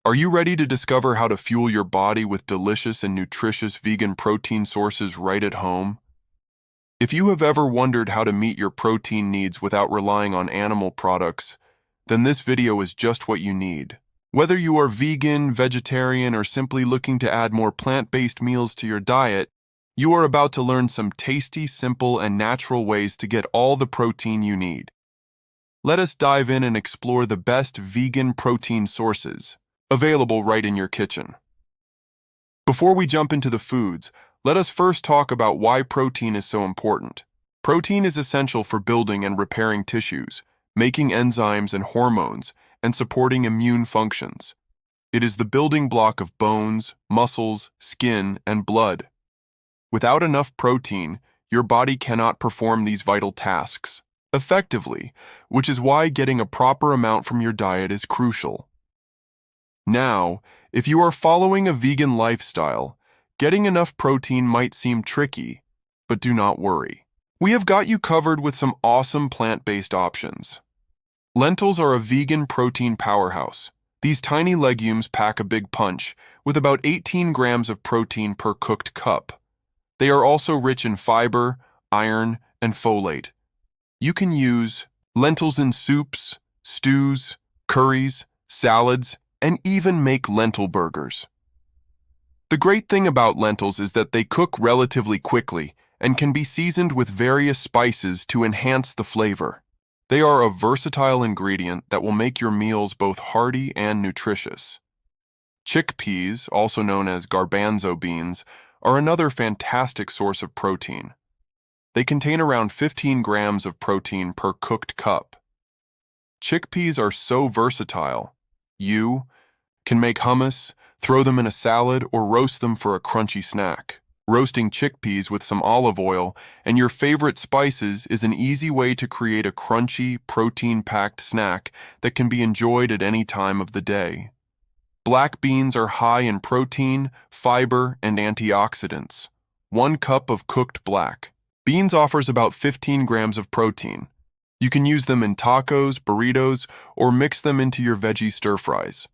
Are you ready to discover how to fuel your body with delicious and nutritious vegan protein sources right at home? If you have ever wondered how to meet your protein needs without relying on animal products, then this video is just what you need. Whether you are vegan, vegetarian, or simply looking to add more plant-based meals to your diet, you are about to learn some tasty, simple, and natural ways to get all the protein you need. Let us dive in and explore the best vegan protein sources available right in your kitchen. Before we jump into the foods, let us first talk about why protein is so important. Protein is essential for building and repairing tissues, making enzymes and hormones, and supporting immune functions. It is the building block of bones, muscles, skin, and blood. Without enough protein, your body cannot perform these vital tasks effectively, which is why getting a proper amount from your diet is crucial. Now, if you are following a vegan lifestyle, getting enough protein might seem tricky, but do not worry. We have got you covered with some awesome plant-based options. Lentils are a vegan protein powerhouse. These tiny legumes pack a big punch, with about 18 grams of protein per cooked cup. They are also rich in fiber, iron, and folate. You can use lentils in soups, stews, curries, salads, and even make lentil burgers. The great thing about lentils is that they cook relatively quickly and can be seasoned with various spices to enhance the flavor. They are a versatile ingredient that will make your meals both hearty and nutritious. Chickpeas, also known as garbanzo beans, are another fantastic source of protein. They contain around 15 grams of protein per cooked cup. Chickpeas are so versatile. You can make hummus, throw them in a salad, or roast them for a crunchy snack. Roasting chickpeas with some olive oil and your favorite spices is an easy way to create a crunchy, protein-packed snack that can be enjoyed at any time of the day. Black beans are high in protein, fiber, and antioxidants. 1 cup of cooked black beans offers about 15 grams of protein. You can use them in tacos, burritos, or mix them into your veggie stir-fries.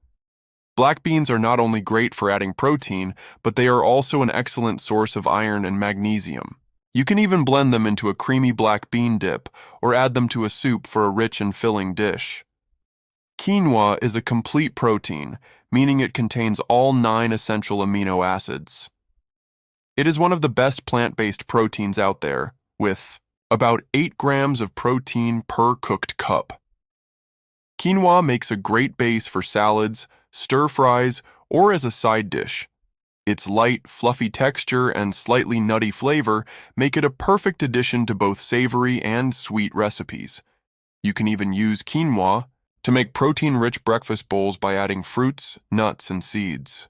Black beans are not only great for adding protein, but they are also an excellent source of iron and magnesium. You can even blend them into a creamy black bean dip or add them to a soup for a rich and filling dish. Quinoa is a complete protein, meaning it contains all 9 essential amino acids. It is one of the best plant-based proteins out there, with about 8 grams of protein per cooked cup. Quinoa makes a great base for salads, stir-fries, or as a side dish. Its light, fluffy texture and slightly nutty flavor make it a perfect addition to both savory and sweet recipes. You can even use quinoa to make protein-rich breakfast bowls by adding fruits, nuts, and seeds.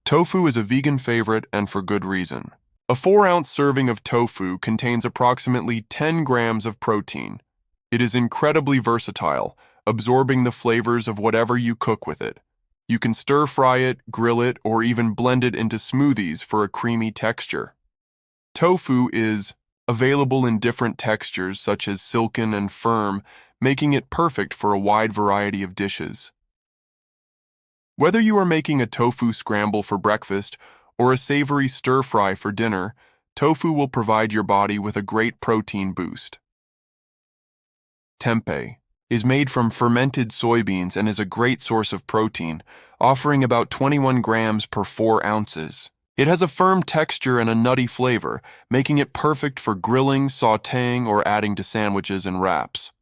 Tofu is a vegan favorite, and for good reason. A 4-ounce serving of tofu contains approximately 10 grams of protein. It is incredibly versatile, absorbing the flavors of whatever you cook with it. You can stir-fry it, grill it, or even blend it into smoothies for a creamy texture. Tofu is available in different textures such as silken and firm, making it perfect for a wide variety of dishes. Whether you are making a tofu scramble for breakfast or a savory stir-fry for dinner, tofu will provide your body with a great protein boost. Tempeh is made from fermented soybeans and is a great source of protein, offering about 21 grams per 4 ounces. It has a firm texture and a nutty flavor, making it perfect for grilling, sautéing, or adding to sandwiches and wraps.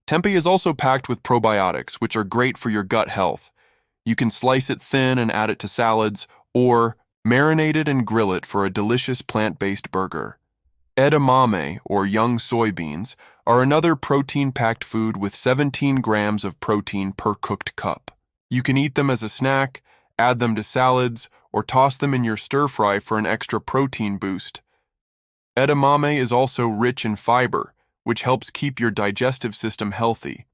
Tempeh is also packed with probiotics, which are great for your gut health. You can slice it thin and add it to salads, or marinate it and grill it for a delicious plant-based burger. Edamame, or young soybeans, are another protein-packed food with 17 grams of protein per cooked cup. You can eat them as a snack, add them to salads, or toss them in your stir-fry for an extra protein boost. Edamame is also rich in fiber, which helps keep your digestive system healthy.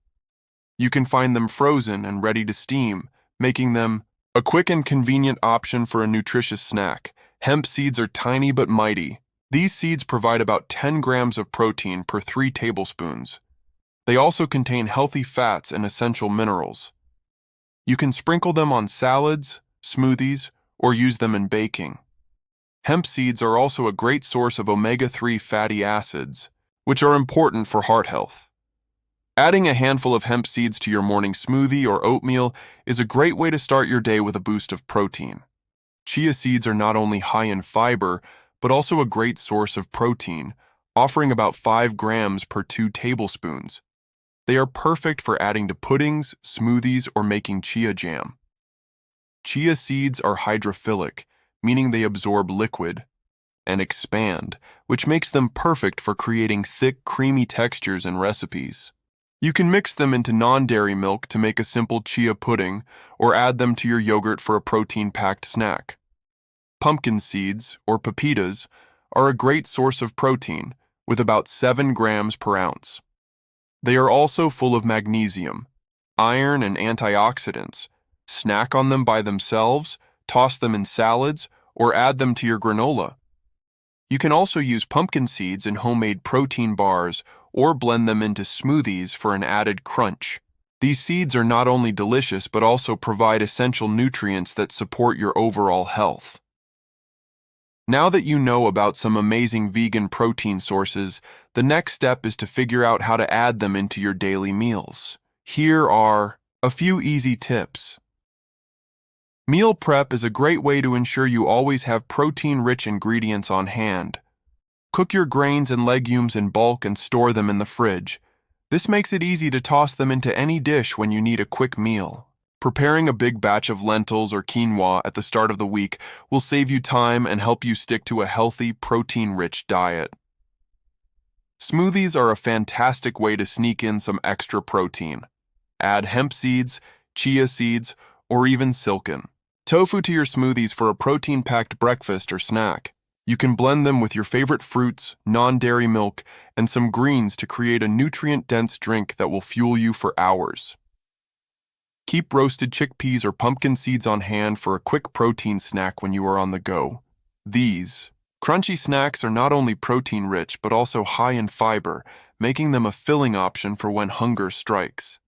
You can find them frozen and ready to steam, making them a quick and convenient option for a nutritious snack. Hemp seeds are tiny but mighty. These seeds provide about 10 grams of protein per 3 tablespoons. They also contain healthy fats and essential minerals. You can sprinkle them on salads, smoothies, or use them in baking. Hemp seeds are also a great source of omega-3 fatty acids, which are important for heart health. Adding a handful of hemp seeds to your morning smoothie or oatmeal is a great way to start your day with a boost of protein. Chia seeds are not only high in fiber, but also a great source of protein, offering about 5 grams per 2 tablespoons. They are perfect for adding to puddings, smoothies, or making chia jam. Chia seeds are hydrophilic, meaning they absorb liquid, and expand, which makes them perfect for creating thick, creamy textures in recipes. You can mix them into non-dairy milk to make a simple chia pudding, or add them to your yogurt for a protein-packed snack. Pumpkin seeds, or pepitas, are a great source of protein, with about 7 grams per ounce. They are also full of magnesium, iron, and antioxidants. Snack on them by themselves, toss them in salads, or add them to your granola. You can also use pumpkin seeds in homemade protein bars or blend them into smoothies for an added crunch. These seeds are not only delicious but also provide essential nutrients that support your overall health. Now that you know about some amazing vegan protein sources, the next step is to figure out how to add them into your daily meals. Here are a few easy tips. Meal prep is a great way to ensure you always have protein-rich ingredients on hand. Cook your grains and legumes in bulk and store them in the fridge. This makes it easy to toss them into any dish when you need a quick meal. Preparing a big batch of lentils or quinoa at the start of the week will save you time and help you stick to a healthy, protein-rich diet. Smoothies are a fantastic way to sneak in some extra protein. Add hemp seeds, chia seeds, or even silken tofu to your smoothies for a protein-packed breakfast or snack. You can blend them with your favorite fruits, non-dairy milk, and some greens to create a nutrient-dense drink that will fuel you for hours. Keep roasted chickpeas or pumpkin seeds on hand for a quick protein snack when you are on the go. These crunchy snacks are not only protein-rich but also high in fiber, making them a filling option for when hunger strikes.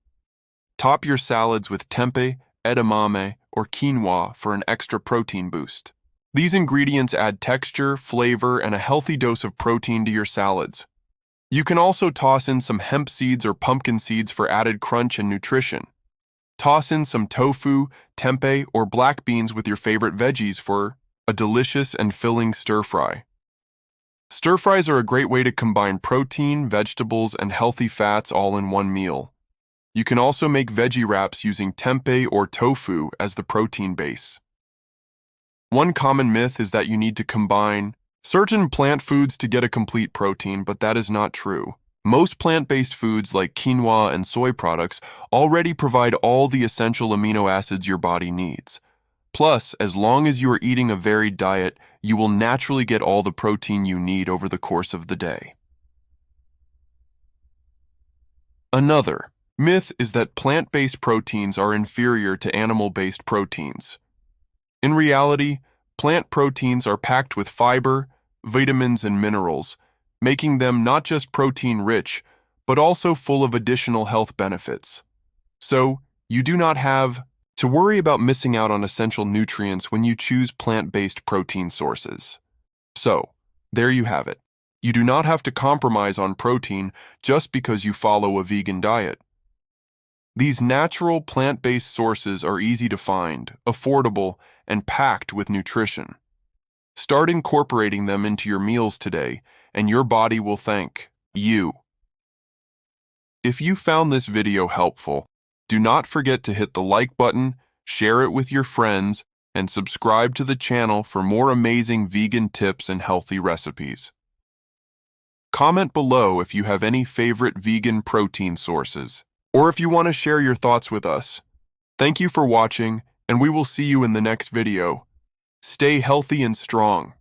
Top your salads with tempeh, edamame, or quinoa for an extra protein boost. These ingredients add texture, flavor, and a healthy dose of protein to your salads. You can also toss in some hemp seeds or pumpkin seeds for added crunch and nutrition. Toss in some tofu, tempeh, or black beans with your favorite veggies for a delicious and filling stir-fry. Stir-fries are a great way to combine protein, vegetables, and healthy fats all in one meal. You can also make veggie wraps using tempeh or tofu as the protein base. One common myth is that you need to combine certain plant foods to get a complete protein, but that is not true. Most plant-based foods like quinoa and soy products already provide all the essential amino acids your body needs. Plus, as long as you are eating a varied diet, you will naturally get all the protein you need over the course of the day. Another myth is that plant-based proteins are inferior to animal-based proteins. In reality, plant proteins are packed with fiber, vitamins, and minerals, making them not just protein-rich, but also full of additional health benefits. So, you do not have to worry about missing out on essential nutrients when you choose plant-based protein sources. So, there you have it. You do not have to compromise on protein just because you follow a vegan diet. These natural plant-based sources are easy to find, affordable, and packed with nutrition. Start incorporating them into your meals today, and your body will thank you. If you found this video helpful, do not forget to hit the like button, share it with your friends, and subscribe to the channel for more amazing vegan tips and healthy recipes. Comment below if you have any favorite vegan protein sources, or if you want to share your thoughts with us. Thank you for watching, and we will see you in the next video. Stay healthy and strong.